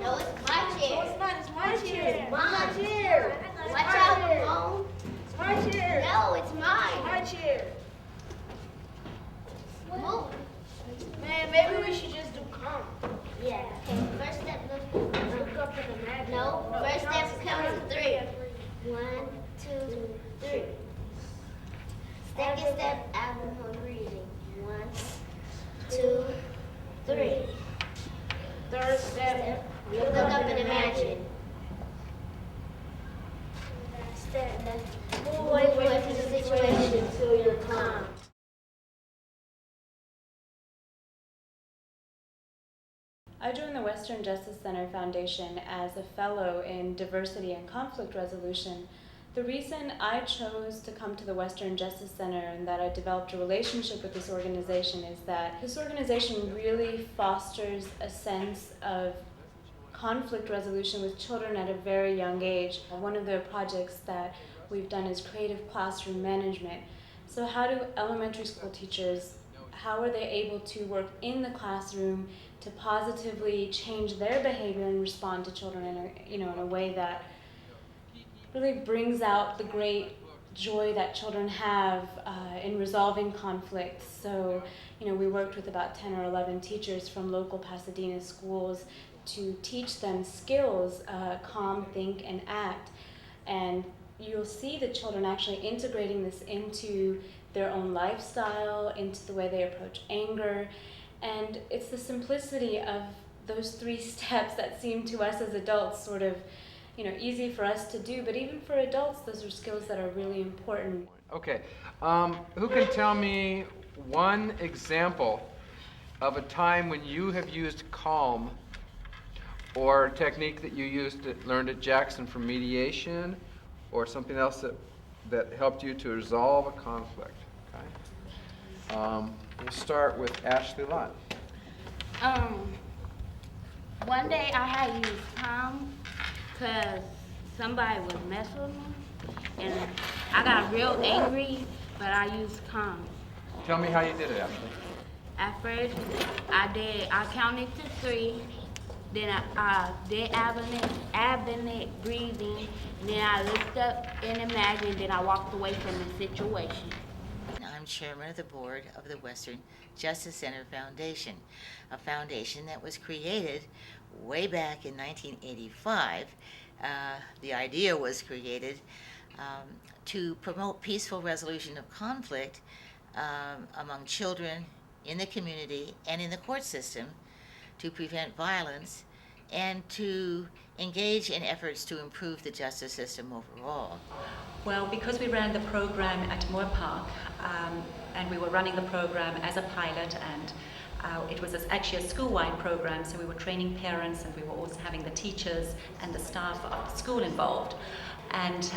No, it's my chair. No, it's not. It's my chair. It's mine. My chair. Watch out, Ramon. It's my chair. No, it's mine. My chair. Move. Man, maybe we should just do calm. Yeah. Okay. First step, Look up to the magic. no. First step is count to 3. 1, 2, 3. Second step, abdominal breathing. 1, 2, 3. Third step. Look up and imagine. Move Move away from the situation until you're calm. I joined the Western Justice Center Foundation as a fellow in diversity and conflict resolution. The reason I chose to come to the Western Justice Center and that I developed a relationship with this organization is that this organization really fosters a sense of conflict resolution with children at a very young age. One of the projects that we've done is creative classroom management. So how do elementary school teachers, how are they able to work in the classroom to positively change their behavior and respond to children in a way that really brings out the great joy that children have in resolving conflicts. So, we worked with about 10 or 11 teachers from local Pasadena schools to teach them skills, calm, think, and act. And you'll see the children actually integrating this into their own lifestyle, into the way they approach anger. And it's the simplicity of those 3 steps that seem to us as adults sort of, easy for us to do, but even for adults, those are skills that are really important. Okay, who can tell me one example of a time when you have used calm or a technique that you learned at Jackson for mediation or something else that helped you to resolve a conflict? Okay. We'll start with Ashley Lott. One day I had used calm because somebody was messing with me, and I got real angry, but I used calm. Tell me how you did it, Ashley. At first, I counted to 3, then I did abdominal breathing, then I looked up and imagined, then I walked away from the situation. I'm chairman of the board of the Western Justice Center Foundation, a foundation that was created way back in 1985. The idea was created to promote peaceful resolution of conflict among children in the community and in the court system, to prevent violence, and to engage in efforts to improve the justice system overall. Well, because we ran the program at Moore Park, and we were running the program as a pilot, and it was actually a school-wide program, so we were training parents and we were also having the teachers and the staff of the school involved. And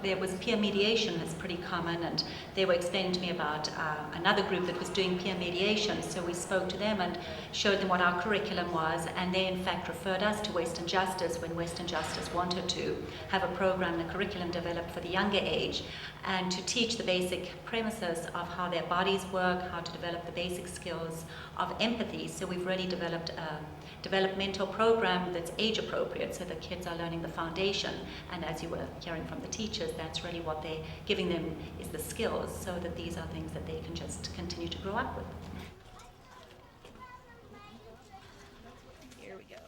there was peer mediation that's pretty common, and they were explaining to me about another group that was doing peer mediation. So we spoke to them and showed them what our curriculum was, and they in fact referred us to Western Justice when Western Justice wanted to have a program, a curriculum developed for the younger age, and to teach the basic premises of how their bodies work, how to develop the basic skills of empathy. So we've really developed a developmental program that's age appropriate, so the kids are learning the foundation, and as you were hearing from the teachers, that's really what they're giving them, is the skills, so that these are things that they can just continue to grow up with. Here we go.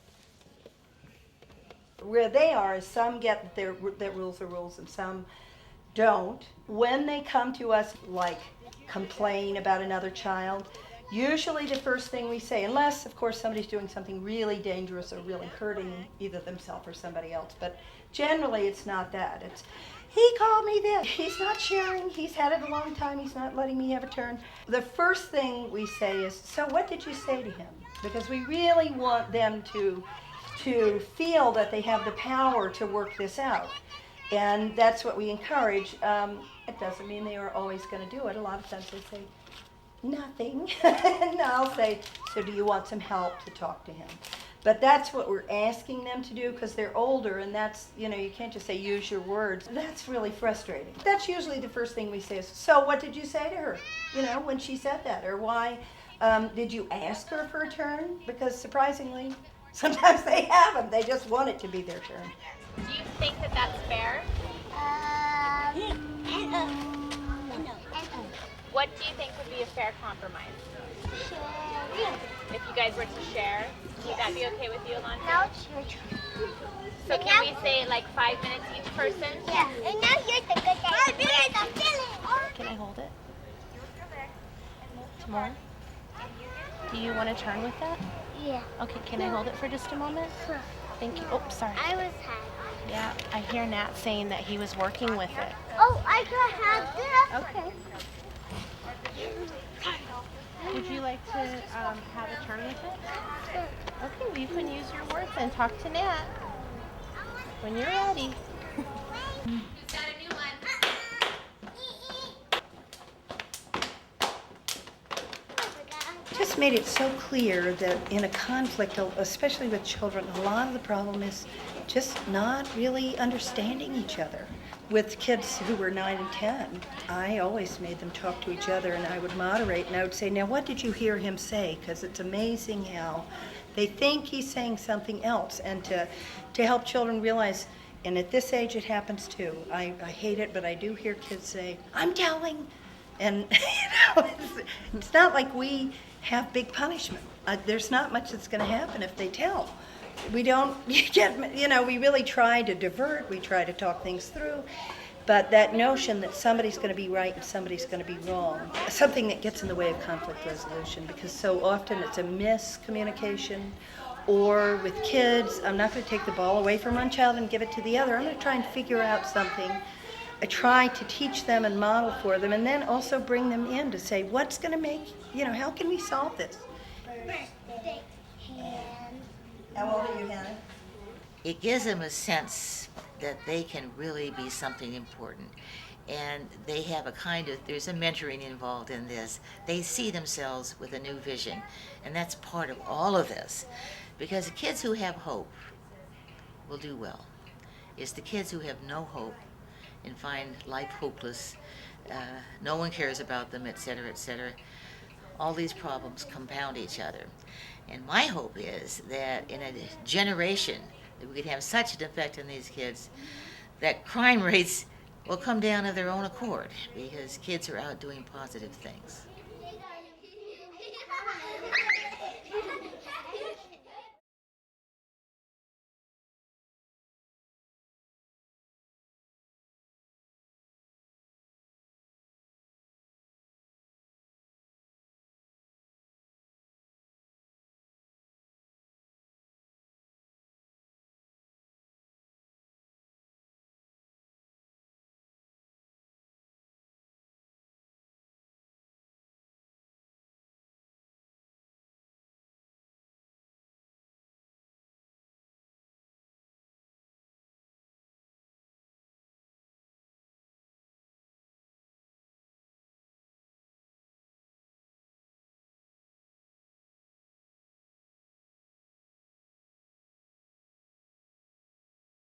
Where they are is some get that rules are rules and some don't. When they come to us, like complain about another child, usually the first thing we say, unless of course somebody's doing something really dangerous or really hurting either themselves or somebody else, but generally it's not that. It's, he called me this, he's not sharing, he's had it a long time, he's not letting me have a turn. The first thing we say is, so what did you say to him? Because we really want them to feel that they have the power to work this out. And that's what we encourage. It doesn't mean they are always going to do it. A lot of times they say, nothing. And I'll say, so do you want some help to talk to him? But that's what we're asking them to do because they're older, and that's, you can't just say use your words. That's really frustrating. That's usually the first thing we say is, so what did you say to her, when she said that? Or why, did you ask her for a turn? Because surprisingly, Sometimes they have them. They just want it to be their turn. Do you think that that's fair? What do you think would be a fair compromise? If you guys were to share, would that be okay with you, Alonso? Now it's your turn. So can we say like 5 minutes each person? Yeah. And now you're the good guy. Can I hold it? More? Do you want to turn with that? Yeah. Okay, can I hold it for just a moment? Sure. Thank you. Oh, sorry. I was happy. Yeah, I hear Nat saying that he was working with it. Oh, I could have this. Okay. Would you like to have a turn with it? Sure. Okay, well, you can use your words and talk to Nat when you're ready. Just made it so clear that in a conflict, especially with children, a lot of the problem is just not really understanding each other. With kids who were 9 and 10, I always made them talk to each other, and I would moderate, and I would say, now what did you hear him say? Because it's amazing how they think he's saying something else, and to help children realize, and at this age it happens too. I hate it, but I do hear kids say, I'm telling. And it's not like we have big punishment. There's not much that's going to happen if they tell. We don't get, we really try to divert, we try to talk things through, but that notion that somebody's going to be right and somebody's going to be wrong, something that gets in the way of conflict resolution, because so often it's a miscommunication. Or with kids, I'm not going to take the ball away from one child and give it to the other. I'm going to try and figure out something. I try to teach them and model for them, and then also bring them in to say, what's going to make, how can we solve this? How old are you, Hannah? It gives them a sense that they can really be something important. And they have there's a mentoring involved in this. They see themselves with a new vision. And that's part of all of this. Because the kids who have hope will do well. It's the kids who have no hope and find life hopeless, no one cares about them, etc., etc. All these problems compound each other. And my hope is that in a generation that we could have such an effect on these kids that crime rates will come down of their own accord because kids are out doing positive things.